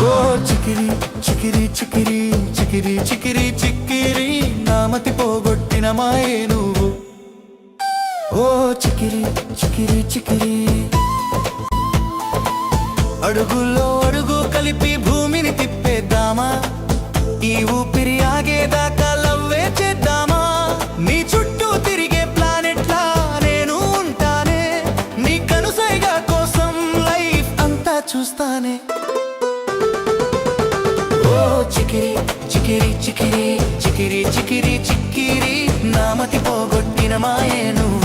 ఓ చికిరి చికిరి చికిరి చికిరి చికిరి చిక్కిరి నామతి పోగొట్టిన మాయే నువ్వు. ఓ చికిరి చికిరి చికిరి అడుగుల్లో అడుగు కలిపి భూమిని తిప్పేద్దామా, ఈ ఊపిరి ఆగేదాకా లవ్వే చేద్దామా. నీ చుట్టూ తిరిగే ప్లానెట్లా నేను ఉంటానే, నీ కనుసైగా కోసం లైఫ్ అంతా చూస్తానే. ఓ చికిరి చికిరి చికిరి చికిరి చికిరి చిక్కిరి నామతి పోగొట్టిన మాయే నువ్వు.